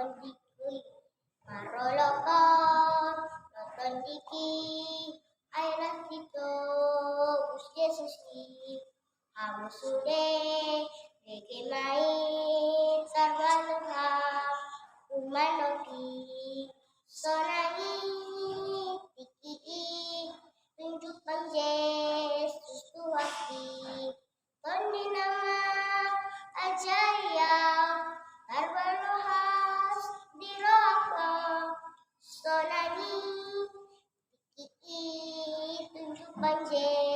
ondiki maroloko nonton diki airah tito Gus Yesus ki kamu sudah deke main sarwaluha umanoki sonangi tiki tunjukkan Yesus tuaki Tondi nama ajaib Barbalohas di rohka Sonani Tiki tunjukkan Yesus